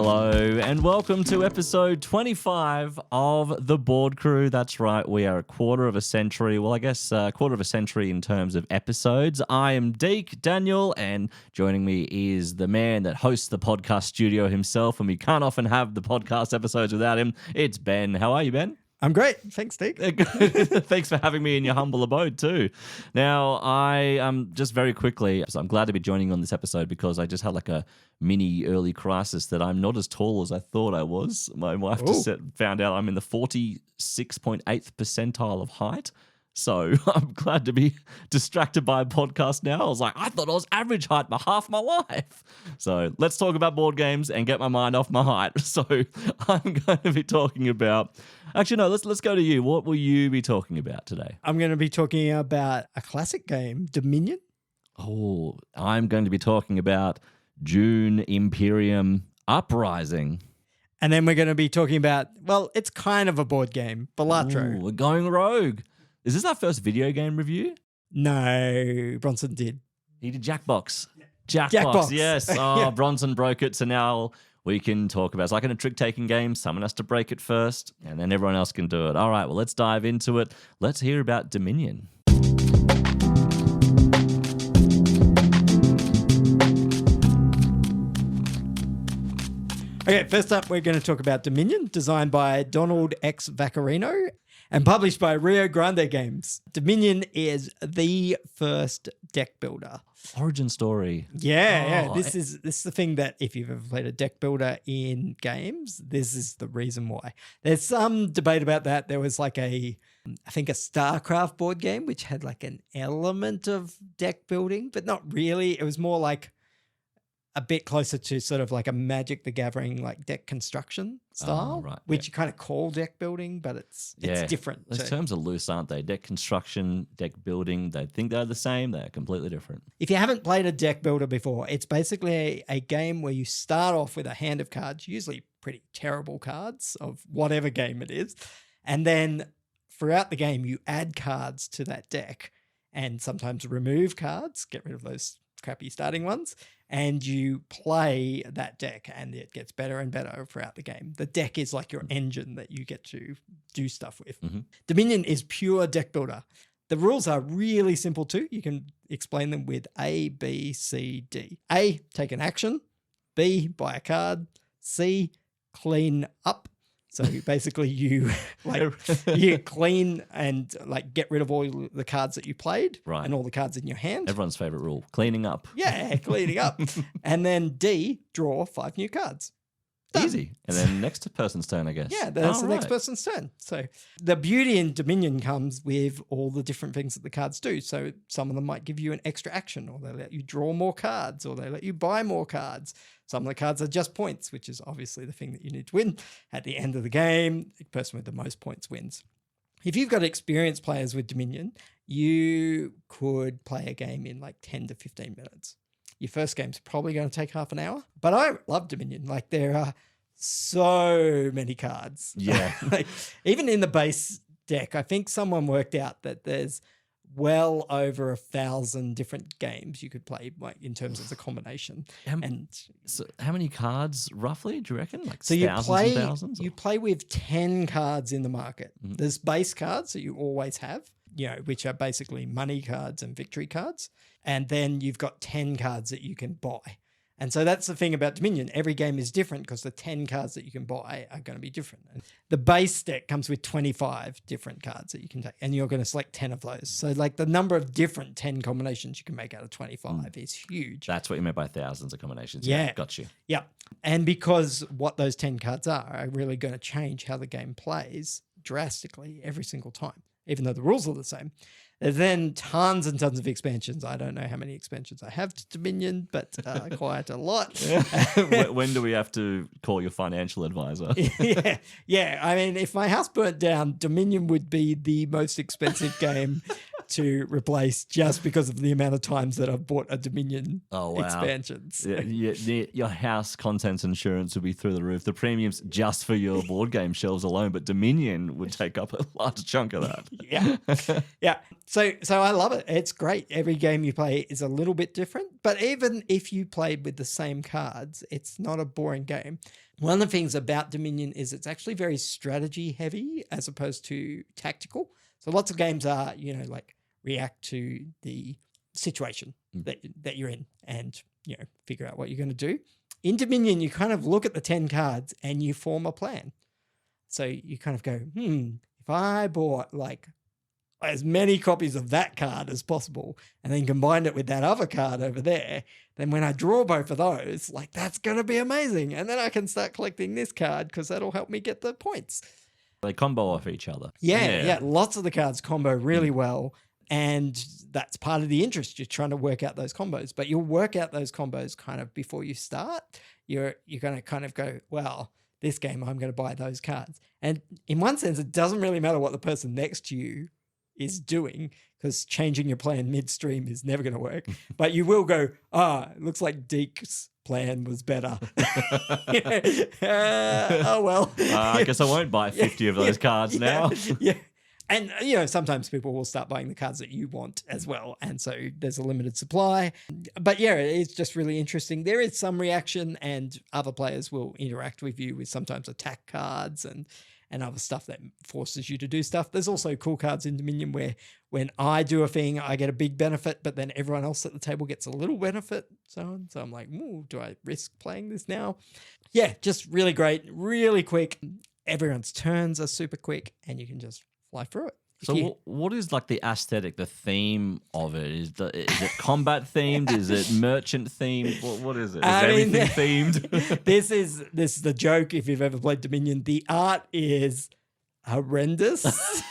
Hello and welcome to episode 25 of The Board Crew. That's right, we are a quarter of a century. Well, I guess a quarter of a century in terms of episodes. I am Deek, Daniel, and joining me is the man that hosts the podcast studio himself, and we can't often have the podcast episodes without him. It's Ben. How are you, Ben? I'm great. Thanks, Deek. Thanks for having me in your humble abode too. Now, I just very quickly, so I'm glad to be joining you on this episode because I just had like a mini early crisis that I'm not as tall as I thought I was. My wife just found out I'm in the 46.8th percentile of height. So I'm glad to be distracted by a podcast now. I was like, I thought I was average height by half my life. So let's talk about board games and get my mind off my height. So I'm going to be talking about... Actually, no, let's go to you. What will you be talking about today? I'm going to be talking about a classic game, Dominion. Oh, I'm going to be talking about Dune Imperium Uprising. And then we're going to be talking about, well, it's kind of a board game, Balatro. Ooh, we're going rogue. Is this our first video game review? No, Bronson did. He did Jackbox. Jackbox, yes. Oh, yeah. Bronson broke it, so now we can talk about it. It's like in a trick-taking game. Someone has to break it first, and then everyone else can do it. All right, well, let's dive into it. Let's hear about Dominion. Okay, first up, we're going to talk about Dominion, designed by Donald X. Vaccarino and published by Rio Grande Games. Dominion is the first deck builder. Origin story. Yeah. This is the thing that if you've ever played a deck builder in games, this is the reason why. There's some debate about that. There was like I think a StarCraft board game, which had like an element of deck building, but not really. It was more like a bit closer to sort of like a Magic the Gathering, like deck construction style, which you kind of call deck building, but it's different. Those terms are loose, aren't they? Deck construction, deck building, they think they're the same. They're completely different. If you haven't played a deck builder before, it's basically a game where you start off with a hand of cards, usually pretty terrible cards of whatever game it is. And then throughout the game, you add cards to that deck and sometimes remove cards, get rid of those crappy starting ones, and you play that deck and it gets better and better throughout the game. The deck is like your engine that you get to do stuff with. Mm-hmm. Dominion is pure deck builder. The rules are really simple too. You can explain them with A, B, C, D. A, take an action. B, buy a card. C, clean up. So basically you clean and like get rid of all the cards that you played and all the cards in your hand. Everyone's favorite rule, cleaning up. Yeah, cleaning up. And then D, draw 5 new cards. Done. Easy. And then next person's turn, I guess. Yeah, that's the next person's turn. So the beauty in Dominion comes with all the different things that the cards do. So some of them might give you an extra action, or they let you draw more cards, or they let you buy more cards. Some of the cards are just points, which is obviously the thing that you need to win. At the end of the game, the person with the most points wins. If you've got experienced players with Dominion, you could play a game in like 10 to 15 minutes. Your first game's probably going to take half an hour. But I love Dominion. Like there are so many cards. Yeah. Like even in the base deck, I think someone worked out that there's well over 1,000 different games you could play, like in terms of the combination. So how many cards roughly do you reckon? Like so thousands and thousands? You play with 10 cards in the market. Mm-hmm. There's base cards that you always have, which are basically money cards and victory cards. And then you've got 10 cards that you can buy. And so that's the thing about Dominion. Every game is different because the 10 cards that you can buy are going to be different. And the base deck comes with 25 different cards that you can take, and you're going to select 10 of those. So like the number of different 10 combinations you can make out of 25 is huge. That's what you meant by thousands of combinations. Yeah. Got you. Yeah. And because what those 10 cards are really going to change how the game plays drastically every single time, even though the rules are the same. There's then tons and tons of expansions. I don't know how many expansions I have to Dominion, but quite a lot. When do we have to call your financial advisor? Yeah. I mean, if my house burnt down, Dominion would be the most expensive game to replace just because of the amount of times that I've bought a Dominion Oh, wow. expansions. Your house contents insurance would be through the roof. The premiums just for your board game shelves alone, but Dominion would take up a large chunk of that. Yeah. So I love it. It's great. Every game you play is a little bit different, but even if you played with the same cards, it's not a boring game. One of the things about Dominion is it's actually very strategy heavy as opposed to tactical. So lots of games are, like react to the situation that you're in and, figure out what you're going to do. In Dominion, you kind of look at the 10 cards and you form a plan. So you kind of go, if I bought like as many copies of that card as possible and then combined it with that other card over there, then when I draw both of those, like that's going to be amazing. And then I can start collecting this card because that'll help me get the points. They combo off each other. Yeah. Lots of the cards combo really well. And that's part of the interest. You're trying to work out those combos, but you'll work out those combos kind of before you start. You're going to kind of go, well, this game, I'm going to buy those cards. And in one sense, it doesn't really matter what the person next to you is doing because changing your plan midstream is never going to work. But you will go, it looks like Deek's plan was better. Oh, well. I guess I won't buy 50 of those cards now. Yeah. And, sometimes people will start buying the cards that you want as well. And so there's a limited supply. But yeah, it's just really interesting. There is some reaction and other players will interact with you with sometimes attack cards and other stuff that forces you to do stuff. There's also cool cards in Dominion where when I do a thing, I get a big benefit, but then everyone else at the table gets a little benefit. So I'm like, do I risk playing this now? Yeah, just really great, really quick. Everyone's turns are super quick and you can just fly through it. So what is like the aesthetic, the theme of it? Is it combat themed? Is it merchant themed? What is it? Is everything themed? This is the joke if you've ever played Dominion. The art is horrendous.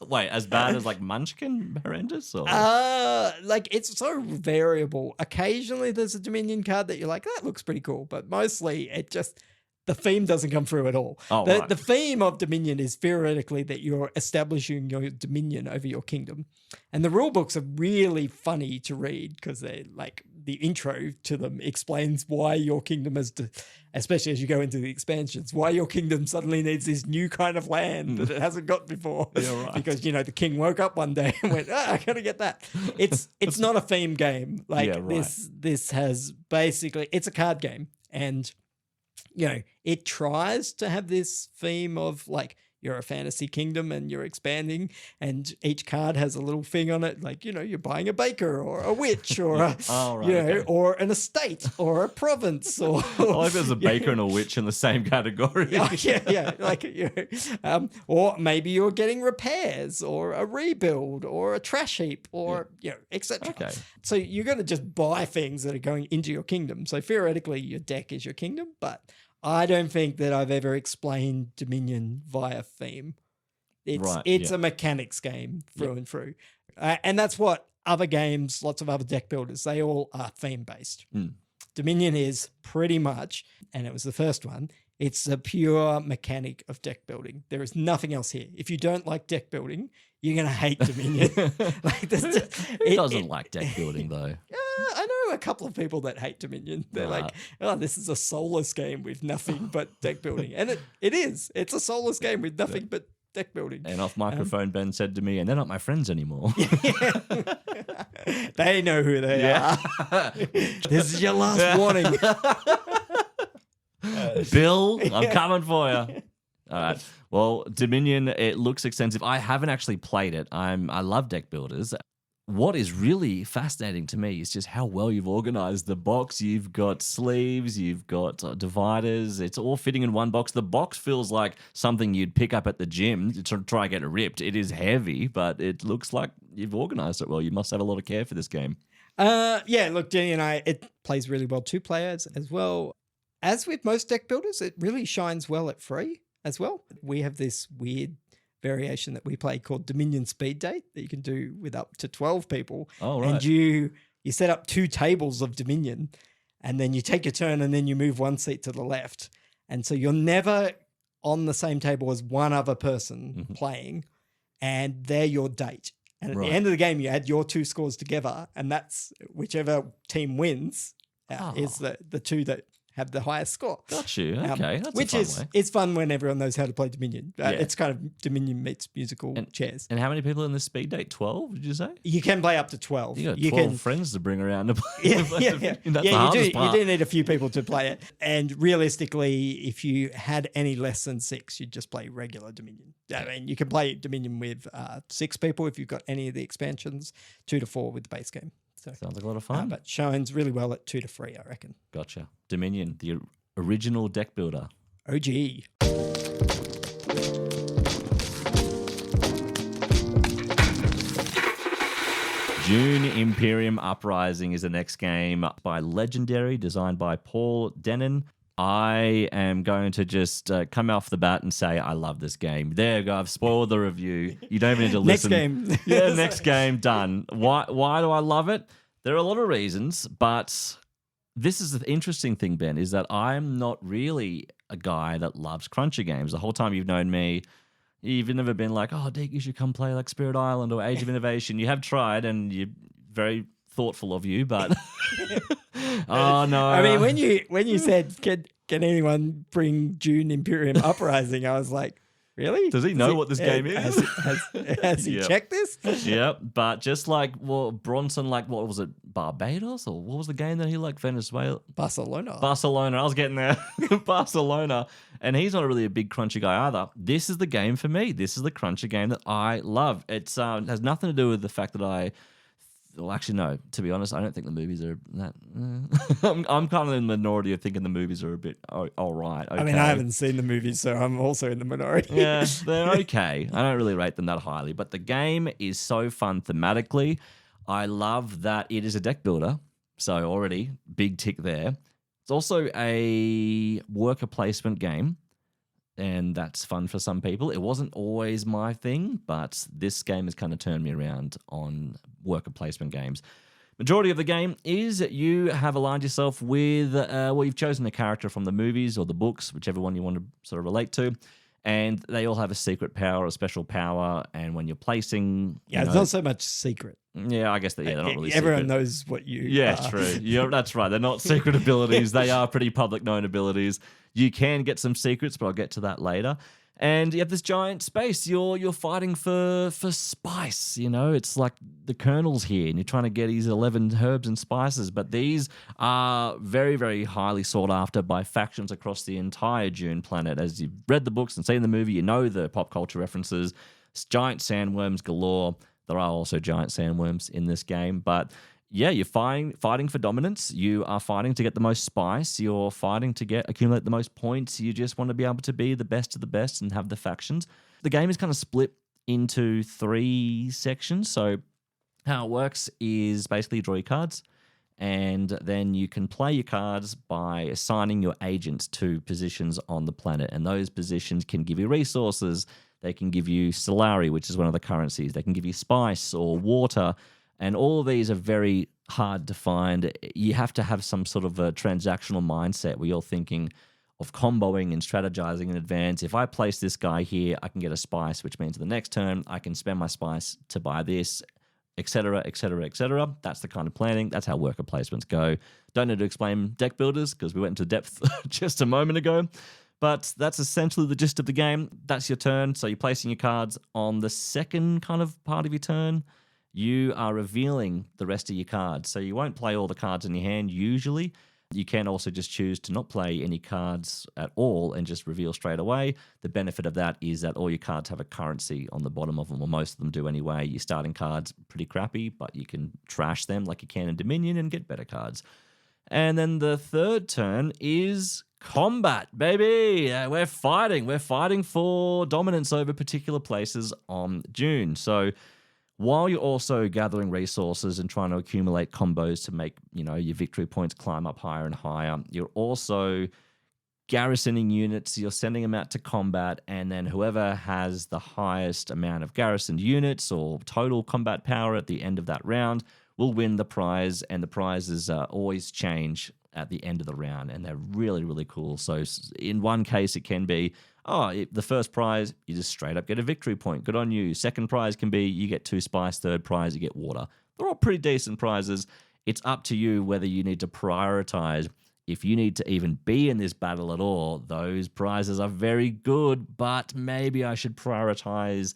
Wait, as bad as like Munchkin horrendous? Or? Like it's so variable. Occasionally there's a Dominion card that you're like, that looks pretty cool. But mostly it just... the theme doesn't come through at all. The theme of Dominion is theoretically that you're establishing your dominion over your kingdom. And the rule books are really funny to read because they like the intro to them explains why your kingdom has to, especially as you go into the expansions, why your kingdom suddenly needs this new kind of land that it hasn't got before. Yeah, right. Because, the king woke up one day and went, I gotta get that. It's not a theme game. Like this has basically, it's a card game and it tries to have this theme of like you're a fantasy kingdom and you're expanding and each card has a little thing on it. Like, you're buying a baker or a witch or or an estate or a province or like there's a baker and a witch in the same category. Yeah. Like, or maybe you're getting repairs or a rebuild or a trash heap or, etc. Okay. So you're going to just buy things that are going into your kingdom. So theoretically your deck is your kingdom, but I don't think that I've ever explained Dominion via theme. It's a mechanics game through and through. And that's what other games, lots of other deck builders, they all are theme-based. Dominion is pretty much, and it was the first one, it's a pure mechanic of deck building. There is nothing else here. If you don't like deck building, you're going to hate Dominion. It doesn't like deck building, though. I know a couple of people that hate Dominion. They're like, this is a soulless game with nothing but deck building. And it is. It's a soulless game with nothing but deck building. And off microphone, Ben said to me, and they're not my friends anymore. They know who they are. This is your last warning. Bill, I'm coming for you. All right. Well, Dominion, it looks extensive. I haven't actually played it. I love deck builders. What is really fascinating to me is just how well you've organized the box. You've got sleeves, you've got dividers. It's all fitting in one box. The box feels like something you'd pick up at the gym to try and get it ripped. It is heavy, but it looks like you've organized it well. You must have a lot of care for this game. Look, Jenny and I, it plays really well 2 players as well. As with most deck builders, it really shines well at 3 as well. We have this weird variation that we play called Dominion Speed Date that you can do with up to 12 people. Oh, right. And you set up 2 tables of Dominion and then you take your turn and then you move 1 seat to the left. And so you're never on the same table as one other person playing and they're your date. And at Right. the end of the game, you add your 2 scores together, and that's whichever team wins is the 2 that have the highest score. Got you. Okay, that's which a fun is way. it's fun when everyone knows how to play Dominion. Yeah. It's kind of Dominion meets musical chairs. And how many people in this speed date? 12, did you say? You can play up to 12. You got 12 friends to bring around to play. Yeah, That's the you hardest part. do need a few people to play it. And realistically, if you had any less than 6, you'd just play regular Dominion. I mean, you can play Dominion with 6 people if you've got any of the expansions, 2 to 4 with the base game. So, Sounds like a lot of fun. but shines really well at 2 to 3, I reckon. Gotcha. Dominion, the original deck builder. OG. Dune Imperium Uprising is the next game by Legendary, designed by Paul Dennen. I am going to just come off the bat and say I love this game. There you go. I've spoiled the review. You don't even need to listen. Next game. Yeah, next game, done. Why do I love it? There are a lot of reasons, but this is the interesting thing, Ben, is that I'm not really a guy that loves crunchy games. The whole time you've known me, you've never been like, oh, Deek, you should come play like Spirit Island or Age of Innovation. You have tried, and you're very thoughtful of you, but oh no. I mean, when you said can anyone bring Dune Imperium Uprising, I was like, really? Does he know what this game is? Has he checked this? Yep, but just like Bronson, like what was it, Barbados, or what was the game that he liked, Venezuela? Barcelona. I was getting there. Barcelona. And he's not really a big crunchy guy either. This is the game for me. This is the crunchy game that I love. It has nothing to do with the fact that well, actually, no. To be honest, I don't think the movies are that. I'm kind of in the minority of thinking the movies are a bit all right. Okay. I mean, I haven't seen the movies, so I'm also in the minority. Yeah, they're okay. I don't really rate them that highly, but the game is so fun thematically. I love that it is a deck builder, so already big tick there. It's also a worker placement game, and that's fun for some people. It wasn't always my thing, but this game has kind of turned me around on worker placement games. Majority of the game is you have aligned yourself with, you've chosen a character from the movies or the books, whichever one you want to sort of relate to, and they all have a secret power, a special power, and when you're placing... Yeah, it's not so much secret. Yeah, I guess they're not really Everyone secret. knows what you Yeah, are. true. Yeah, that's right. They're not secret abilities. They are pretty public known abilities. You can get some secrets, but I'll get to that later. And you have this giant space. You're fighting for spice. You know, it's like the Colonel's here, and you're trying to get these 11 herbs and spices. But these are very, very highly sought after by factions across the entire Dune planet. As you've read the books and seen the movie, you know the pop culture references. It's giant sandworms galore. There are also giant sandworms in this game, but yeah, you're fighting for dominance. You are fighting to get the most spice. You're fighting to accumulate the most points. You just want to be able to be the best of the best and have the factions. The game is kind of split into 3 sections. So how it works is basically you draw your cards, and then you can play your cards by assigning your agents to positions on the planet, and those positions can give you resources. They can give you Solari, which is one of the currencies. They can give you spice or water. And all of these are very hard to find. You have to have some sort of a transactional mindset where you're thinking of comboing and strategizing in advance. If I place this guy here, I can get a spice, which means the next turn I can spend my spice to buy this, etc., etc., etc. That's the kind of planning. That's how worker placements go. Don't need to explain deck builders because we went into depth just a moment ago. But that's essentially the gist of the game. That's your turn. So you're placing your cards. On the second kind of part of your turn, you are revealing the rest of your cards. So you won't play all the cards in your hand usually. You can also just choose to not play any cards at all and just reveal straight away. The benefit of that is that all your cards have a currency on the bottom of them, or most of them do anyway. Your starting cards pretty crappy, but you can trash them like you can in Dominion and get better cards. And then the third turn is combat, baby. We're fighting. We're fighting for dominance over particular places on Dune. So while you're also gathering resources and trying to accumulate combos to make, your victory points climb up higher and higher, you're also garrisoning units. You're sending them out to combat, and then whoever has the highest amount of garrisoned units or total combat power at the end of that round will win the prize, and the prizes always change at the end of the round, and they're really, really cool. So in one case, it can be, the first prize, you just straight up get a victory point. Good on you. Second prize can be you get 2 spice. Third prize, you get water. They're all pretty decent prizes. It's up to you whether you need to prioritize. If you need to even be in this battle at all, those prizes are very good, but maybe I should prioritize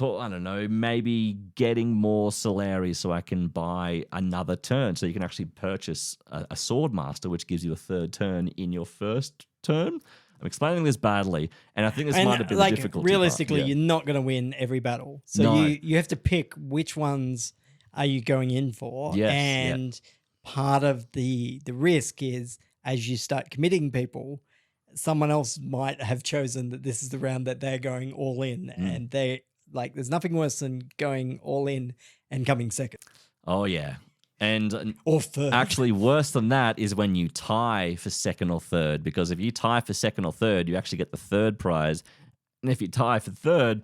I don't know, maybe getting more Solari so I can buy another turn. So you can actually purchase a Sword Master, which gives you a third turn in your first turn. I'm explaining this badly, and I think this might have been the difficult realistically, part. Yeah. you're not going to win every battle. So No. you have to pick which ones are you going in for. Yes, and part of the risk is as you start committing people, someone else might have chosen that this is the round that they're going all in, and there's nothing worse than going all in and coming second. Oh, yeah. And or third. Actually, worse than that is when you tie for second or third, because if you tie for second or third, you actually get the third prize. And if you tie for third,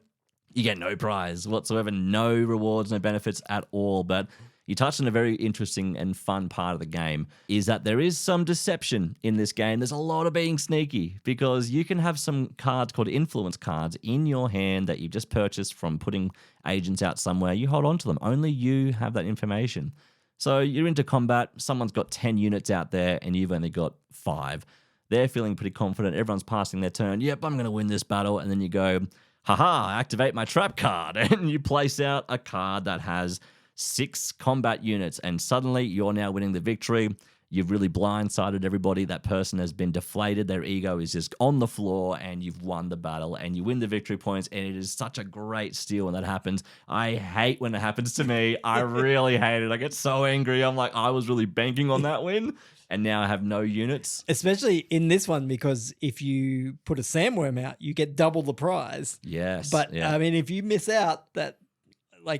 you get no prize whatsoever, no rewards, no benefits at all. But you touched on a very interesting and fun part of the game, is that there is some deception in this game. There's a lot of being sneaky, because you can have some cards called influence cards in your hand that you just purchased from putting agents out somewhere. You hold on to them. Only you have that information. So you're into combat, someone's got 10 units out there and you've only got 5. They're feeling pretty confident. Everyone's passing their turn. Yep, I'm going to win this battle. And then you go, haha, activate my trap card. And you place out a card that has 6 combat units, and suddenly you're now winning the victory. You've really blindsided everybody. That person has been deflated. Their ego is just on the floor, and you've won the battle, and you win the victory points, and it is such a great steal when that happens. I hate when it happens to me. I really hate it. I get so angry. I'm like, I was really banking on that win, and now I have no units. Especially in this one, because if you put a sandworm out, you get double the prize. Yes. But, yeah. I mean, if you miss out, that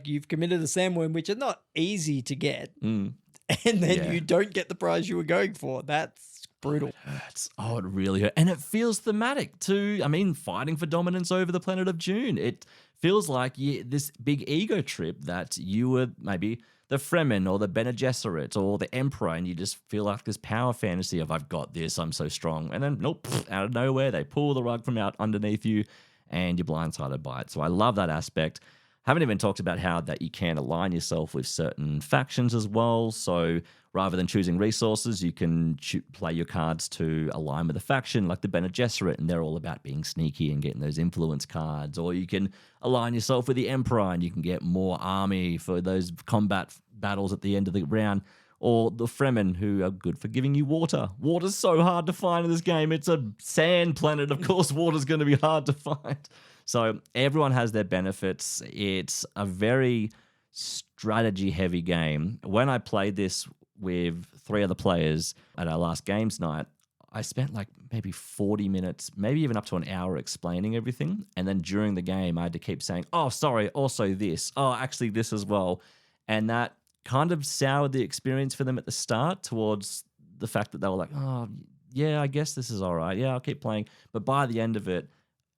you've committed a sandworm, which are not easy to get, and then you don't get the prize you were going for. That's brutal. It hurts. Oh, it really hurts. And it feels thematic too. I mean, fighting for dominance over the planet of Dune. It feels like this big ego trip that you were maybe the Fremen or the Bene Gesserit or the Emperor, and you just feel like this power fantasy of, I've got this, I'm so strong. And then, nope, out of nowhere, they pull the rug from out underneath you and you're blindsided by it. So I love that aspect. Haven't even talked about how that you can align yourself with certain factions as well. So rather than choosing resources, you can play your cards to align with a faction like the Bene Gesserit, and they're all about being sneaky and getting those influence cards. Or you can align yourself with the Emperor, and you can get more army for those combat battles at the end of the round. Or the Fremen, who are good for giving you water. Water's so hard to find in this game. It's a sand planet. Of course, water's going to be hard to find. So everyone has their benefits. It's a very strategy-heavy game. When I played this with 3 other players at our last games night, I spent like maybe 40 minutes, maybe even up to an hour explaining everything. And then during the game, I had to keep saying, oh, sorry, also this. Oh, actually this as well. And that kind of soured the experience for them at the start towards the fact that they were like, oh, yeah, I guess this is all right. Yeah, I'll keep playing. But by the end of it,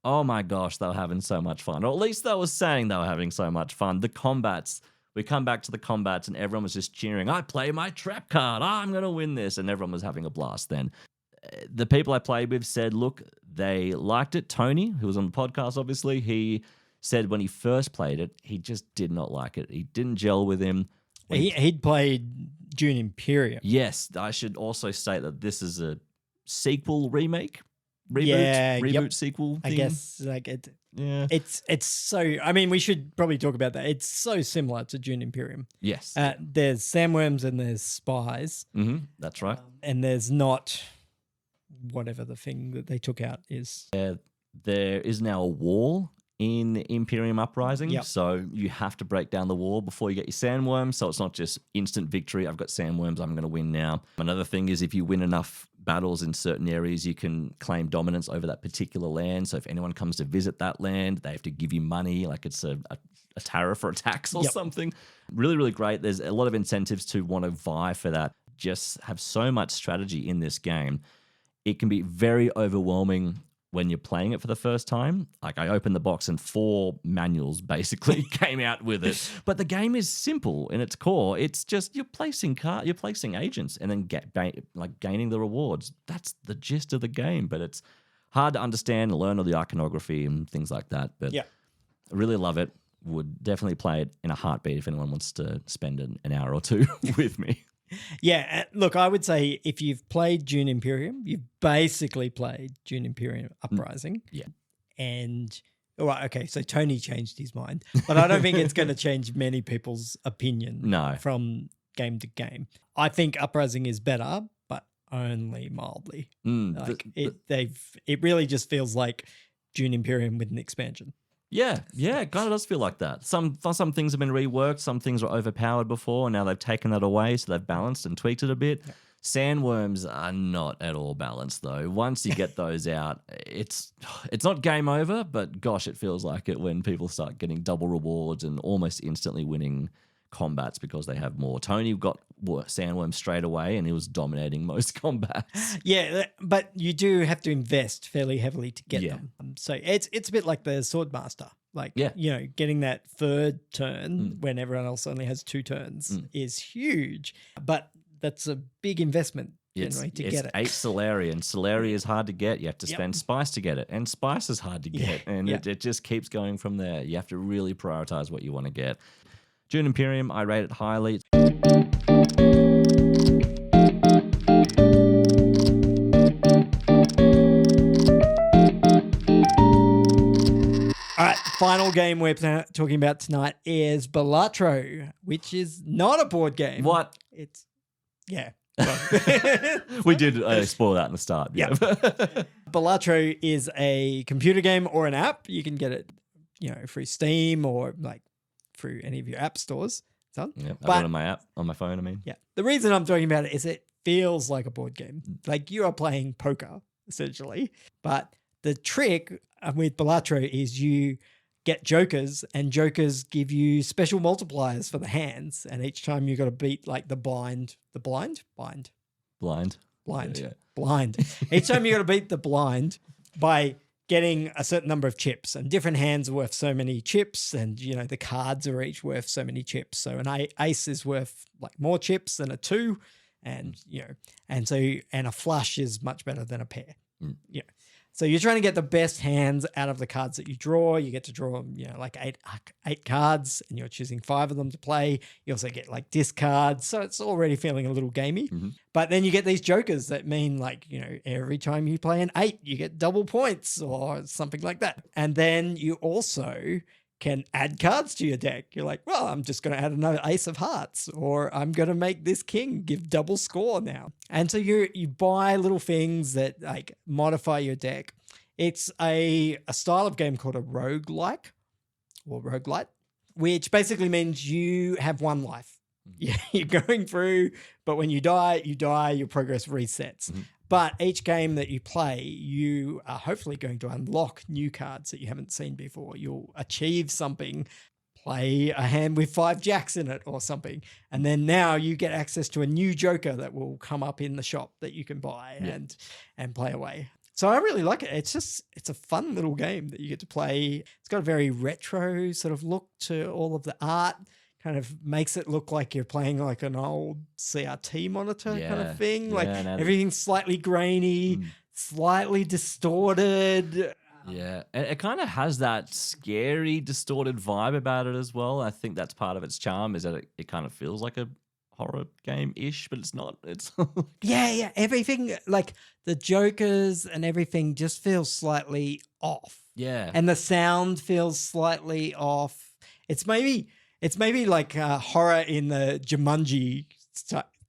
oh my gosh, they were having so much fun. Or at least they were saying they were having so much fun. The combats, we come back to the combats and everyone was just cheering, I play my trap card, I'm going to win this. And everyone was having a blast then. The people I played with said, look, they liked it. Tony, who was on the podcast, obviously, he said when he first played it, he just did not like it. He didn't gel with him. He'd played Dune Imperium. Yes, I should also state that this is a sequel remake. Reboot sequel thing. I guess it's so, I mean, we should probably talk about that. It's so similar to Dune Imperium. Yes. There's sandworms and there's spies. Mm-hmm. That's right. And there's not whatever the thing that they took out is. There is now a wall in Imperium Uprising. Yep. So you have to break down the wall before you get your sandworms. So it's not just instant victory. I've got sandworms, I'm going to win now. Another thing is if you win enough battles in certain areas, you can claim dominance over that particular land. So if anyone comes to visit that land, they have to give you money, like it's a tariff or a tax or something. Really, really great. There's a lot of incentives to want to vie for that. Just have so much strategy in this game. It can be very overwhelming when you're playing it for the first time. Like I opened the box and 4 manuals basically came out with it. But the game is simple in its core. It's just you're placing agents and then gaining the rewards. That's the gist of the game. But it's hard to understand and learn all the iconography and things like that. But Yeah. I really love it. Would definitely play it in a heartbeat if anyone wants to spend an hour or two with me. Yeah, look, I would say if you've played Dune Imperium, you've basically played Dune Imperium Uprising. Yeah. And, all right, okay, so Tony changed his mind, but I don't think it's going to change many people's opinion No. from game to game. I think Uprising is better, but only mildly. Like it really just feels like Dune Imperium with an expansion. Yeah, it kind of does feel like that. Some things have been reworked, some things were overpowered before, and now they've taken that away, so they've balanced and tweaked it a bit. Yeah. Sandworms are not at all balanced, though. Once you get those out, it's not game over, but gosh, it feels like it when people start getting double rewards and almost instantly winning combats because they have more. Tony got sandworms straight away and he was dominating most combats. Yeah, but you do have to invest fairly heavily to get them. So it's a bit like the Swordmaster. Like, getting that third turn when everyone else only has 2 turns is huge. But that's a big investment generally to get it. 8 Solari, and Solari is hard to get. You have to spend spice to get it, and spice is hard to get. And it just keeps going from there. You have to really prioritize what you want to get. Dune Imperium, I rate it highly. All right, final game we're talking about tonight is Balatro, which is not a board game. What? It's, yeah. We did spoil that in the start. Yeah. Balatro is a computer game or an app. You can get it, through Steam or like through any of your app stores. I've got it on my app, on my phone, Yeah. The reason I'm talking about it is it feels like a board game. Like you are playing poker, essentially. But the trick with Balatro is you get jokers, and jokers give you special multipliers for the hands. And each time you got to beat like the blind. Each time you got to beat the blind by getting a certain number of chips, and different hands are worth so many chips, and the cards are each worth so many chips. So an ace is worth like more chips than a 2, and and a flush is much better than a pair. So you're trying to get the best hands out of the cards that you draw. You get to draw, like eight cards, and you're choosing 5 of them to play. You also get like discards, so it's already feeling a little gamey. But then you get these jokers that mean like, every time you play an 8, you get double points or something like that. And then you also can add cards to your deck. You're like, well, I'm just going to add another ace of hearts, or I'm going to make this king give double score now. And so you buy little things that like modify your deck. It's a style of game called a roguelike or roguelite, which basically means you have 1 life. You're going through, but when you die, your progress resets. But each game that you play, you are hopefully going to unlock new cards that you haven't seen before. You'll achieve something, play a hand with 5 jacks in it or something. And then now you get access to a new joker that will come up in the shop that you can buy and play away. So I really like it. It's a fun little game that you get to play. It's got a very retro sort of look to all of the art. Kind of makes it look like you're playing like an old CRT monitor kind of thing. Like everything's slightly grainy, slightly distorted. Yeah, it kind of has that scary, distorted vibe about it as well. I think that's part of its charm, is that it kind of feels like a horror game-ish, but it's not. It's yeah. Everything, like the jokers and everything just feels slightly off. Yeah. And the sound feels slightly off. It's maybe like horror in the Jumanji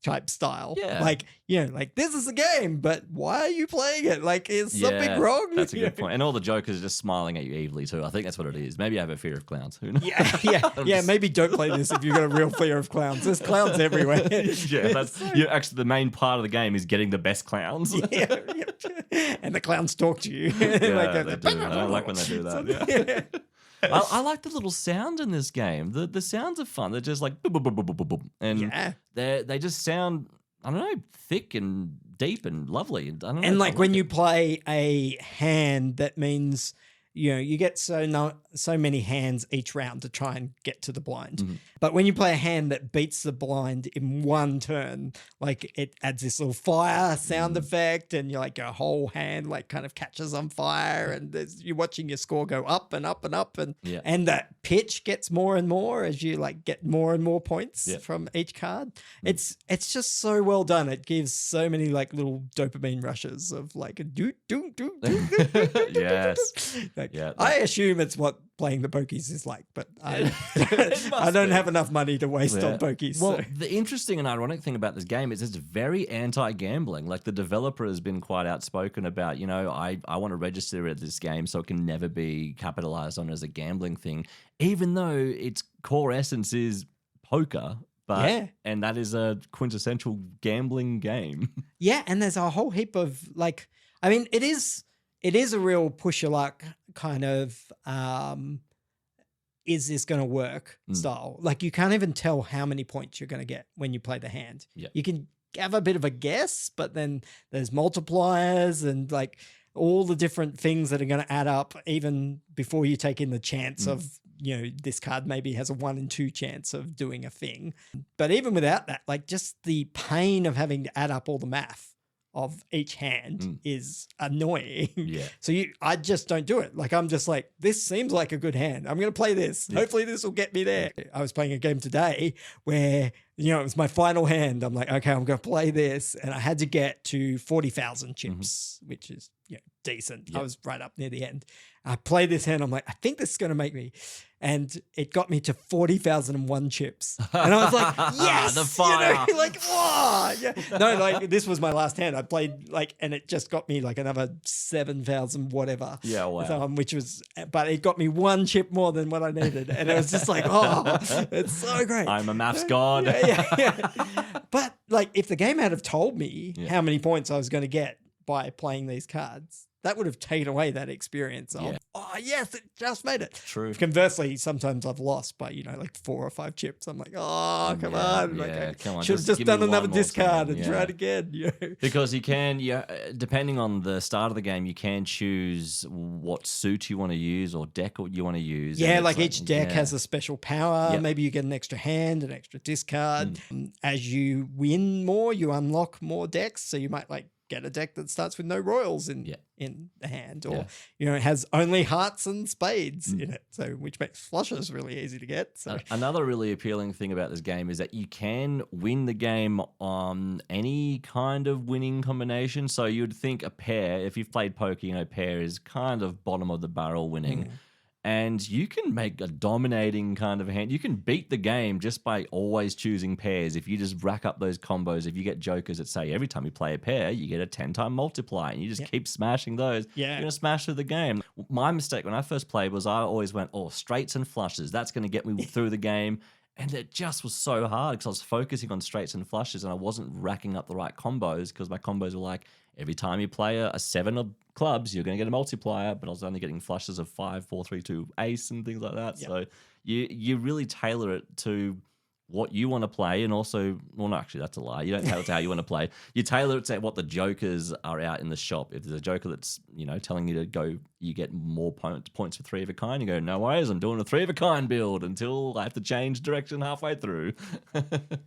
type style. Yeah. Like, like this is a game, but why are you playing it? Like, is something wrong? That's a good point. And all the jokers are just smiling at you evilly too. I think that's what it is. Maybe I have a fear of clowns. Who knows? Yeah. Maybe don't play this if you've got a real fear of clowns. There's clowns everywhere. That's actually the main part of the game is getting the best clowns. And the clowns talk to you. They do. I don't like when they do that. I like the little sound in this game. The sounds are fun. They're just like boop, boop, boop, boop, boop, boop. And they just sound, I don't know, thick and deep and lovely. I don't know. And like when you play a hand, that means you get so many hands each round to try and get to the blind. Mm-hmm. But when you play a hand that beats the blind in one turn, like it adds this little fire sound effect, and you're like your whole hand like kind of catches on fire, and you're watching your score go up and up and up, and that pitch gets more and more as you like get more and more points from each card. It's just so well done. It gives so many like little dopamine rushes of like a do. Yes. I assume it's what playing the pokies is like, but I don't have enough money to waste on pokies. Well, so. the interesting and ironic thing about this game is it's very anti-gambling. Like the developer has been quite outspoken about, I want to register at this game so it can never be capitalized on as a gambling thing, even though its core essence is poker. And that is a quintessential gambling game. Yeah, and there's a whole heap of like, I mean, it is a real push your luck kind of is this going to work style. Like you can't even tell how many points you're going to get when you play the hand. Yeah. You can have a bit of a guess, but then there's multipliers and like all the different things that are going to add up even before you take in the chance of, this card maybe has a 1 in 2 chance of doing a thing. But even without that, like just the pain of having to add up all the math of each hand is annoying. Yeah. So I just don't do it. Like I'm just like, this seems like a good hand. I'm going to play this. Yeah. Hopefully this will get me there. I was playing a game today where, it was my final hand. I'm like, okay, I'm going to play this. And I had to get to 40,000 chips, which is, decent. Yep. I was right up near the end. I played this hand. I'm like, I think this is going to make me. And it got me to 40,001 chips. And I was like, yes! The fire. No, like this was my last hand. I played and it just got me like another 7,000 whatever. Yeah, wow. But it got me 1 chip more than what I needed. And it was just like, it's so great. I'm a maths god. But like if the game had have told me how many points I was going to get by playing these cards, that would have taken away that experience of, yes, it just made it. True. Conversely, sometimes I've lost by, like 4 or 5 chips. I'm like, come on. Come on. Should have just done another discard and tried again. Because you can, depending on the start of the game, you can choose what suit you want to use or deck you want to use. Yeah, like each deck has a special power. Yep. Maybe you get an extra hand, an extra discard. As you win more, you unlock more decks. So you might get a deck that starts with no royals in the hand, or it has only hearts and spades in it, so which makes flushes really easy to get. So another really appealing thing about this game is that you can win the game on any kind of winning combination. So you'd think a pair, if you've played poker, pair is kind of bottom of the barrel winning. And you can make a dominating kind of hand. You can beat the game just by always choosing pairs. If you just rack up those combos, if you get jokers that say every time you play a pair, you get a 10-time multiplier, and you just keep smashing those, you're going to smash through the game. My mistake when I first played was I always went, straights and flushes. That's going to get me through the game. And it just was so hard because I was focusing on straights and flushes and I wasn't racking up the right combos because my combos were like, every time you play a 7 of clubs, you're going to get a multiplier, but I was only getting flushes of 5, 4, 3, 2, ace and things like that. Yep. So you really tailor it to what you want to play, and also, well, no, actually, that's a lie. You don't tailor it to how you want to play. You tailor it to what the jokers are out in the shop. If there's a joker that's, telling you to go, you get more points for 3 of a kind. You go, no worries, I'm doing a 3 of a kind build until I have to change direction halfway through.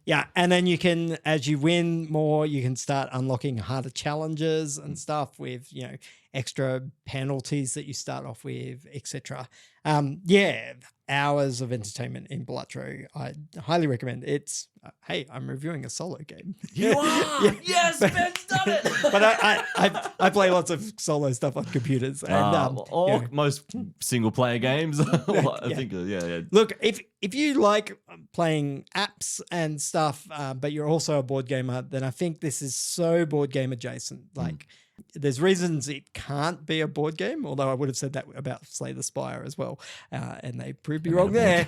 Yeah, and then you can, as you win more, you can start unlocking harder challenges and stuff with, extra penalties that you start off with, etc. Hours of entertainment in Balatro. I highly recommend. It's hey, I'm reviewing a solo game. You are yes, Ben's done it. But I play lots of solo stuff on computers and most single player games. I think Look, if you like playing apps and stuff, but you're also a board gamer, then I think this is so board game adjacent. Like. There's reasons it can't be a board game, although I would have said that about Slay the Spire as well, and they proved me wrong there.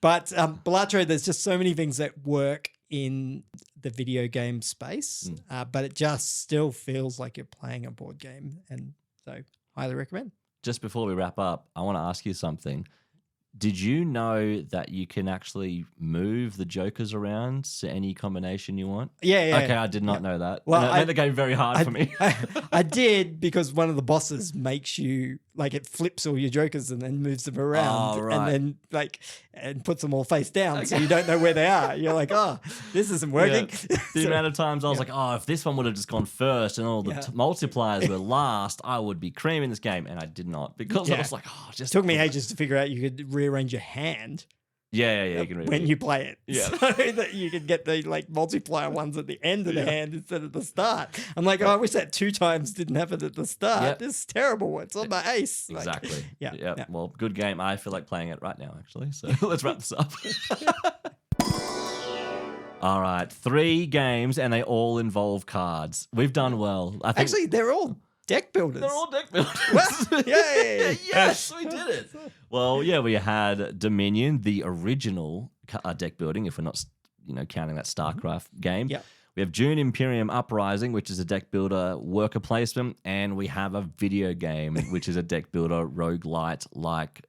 But Balatro, there's just so many things that work in the video game space, but it just still feels like you're playing a board game, and so highly recommend. Just before we wrap up, I want to ask you something. Did you know that you can actually move the jokers around to any combination you want? Yeah. Okay, I did not know that. Well, Well, it made the game very hard for me. I did because one of the bosses makes you like it flips all your jokers and then moves them around and then and puts them all face down so you don't know where they are. You're like, oh, this isn't working. Yeah. The amount of times I was like, oh, if this one would have just gone first and all the multipliers were last, I would be creaming this game, and I did not because I was like, oh, just took me ages to figure out you could rearrange your hand. Yeah. You can when you play it, so that you can get the like multiplier ones at the end of the hand instead of the start. I'm like, oh, I wish that 2 times didn't happen at the start. Yep. This is terrible. It's on my ace. Exactly. Yeah. Well, good game. I feel like playing it right now, actually. So let's wrap this up. All right, 3 games, and they all involve cards. We've done well. I think Actually, they're all deck builders. they're all deck builders. What? Yay! Yes, we did it. Well, yeah, we had Dominion, the original deck building, if we're not, counting that StarCraft game. Yep. We have Dune Imperium Uprising, which is a deck builder worker placement, and we have a video game, which is a deck builder roguelite,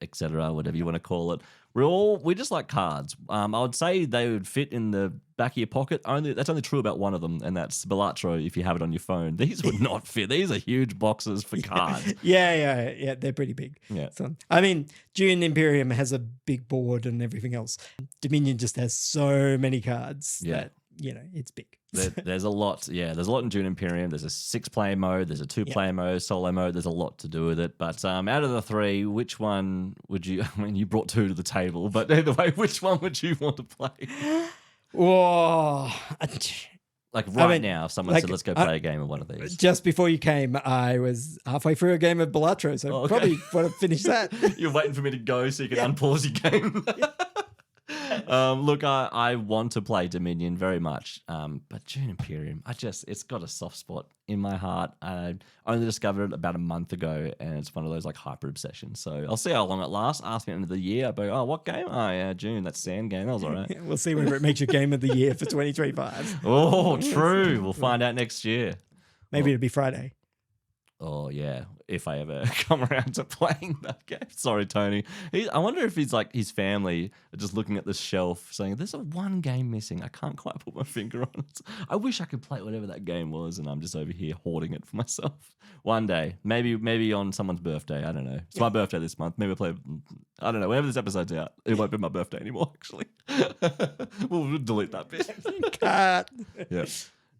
etc., whatever you want to call it. We just like cards. I would say they would fit in the back of your pocket. That's only true about one of them, and that's Balatro if you have it on your phone. These would not fit. These are huge boxes for cards. Yeah. They're pretty big. Yeah. So, I mean, Dune Imperium has a big board and everything else. Dominion just has so many cards that, it's big. There's a lot. Yeah, there's a lot in Dune Imperium. There's a 6-player mode. There's a 2-player mode, solo mode. There's a lot to do with it. But out of the 3, which one would you? I mean, you brought 2 to the table, but either way, which one would you want to play? Whoa. Like now, if someone said, let's go play a game of one of these. Just before you came, I was halfway through a game of Balatro, so probably want to finish that. You're waiting for me to go so you can unpause your game. Look, I want to play Dominion very much, but Dune Imperium, it's got a soft spot in my heart. I only discovered it about a month ago, and it's one of those like hyper obsessions. So I'll see how long it lasts. Ask me at the end of the year. I'll be, oh, what game? Oh, yeah, Dune, that sand game. That was all right. We'll see whether it makes your game of the year for 2025. Oh, true. We'll find out next year. Maybe it'll be Friday. Oh, yeah, if I ever come around to playing that game. Sorry, Tony. I wonder if he's like his family are just looking at the shelf saying, there's one game missing. I can't quite put my finger on it. I wish I could play whatever that game was, and I'm just over here hoarding it for myself. One day, maybe on someone's birthday. I don't know. It's my birthday this month. Maybe I'll play, I don't know, whenever this episode's out. It won't be my birthday anymore, actually. We'll delete that bit. Cut. Yeah.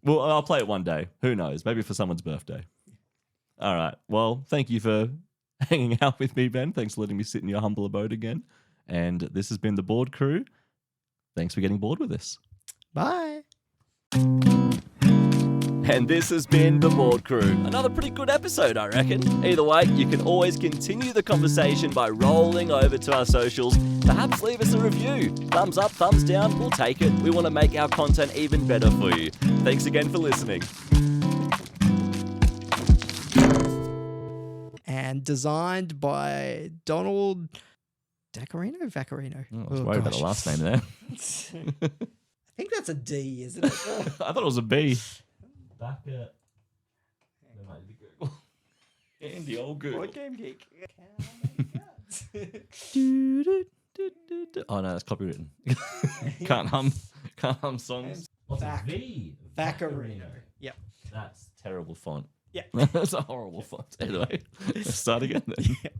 Well, I'll play it one day. Who knows? Maybe for someone's birthday. All right. Well, thank you for hanging out with me, Ben. Thanks for letting me sit in your humble abode again. And this has been the Board Crew. Thanks for getting bored with us. Bye. And this has been the Board Crew. Another pretty good episode, I reckon. Either way, you can always continue the conversation by rolling over to our socials. Perhaps leave us a review. Thumbs up, thumbs down, we'll take it. We want to make our content even better for you. Thanks again for listening. And designed by Donald Vaccarino. Oh, I was worried about the last name there. I think that's a D, isn't it? I thought it was a B. Back at... Andy, old Google. Board Game Geek. Oh no, that's copywritten. Can't hum songs. What's a V? Vaccarino. Yep. That's terrible font. Yeah. That's a horrible font. Anyway, let's start again then. Yeah.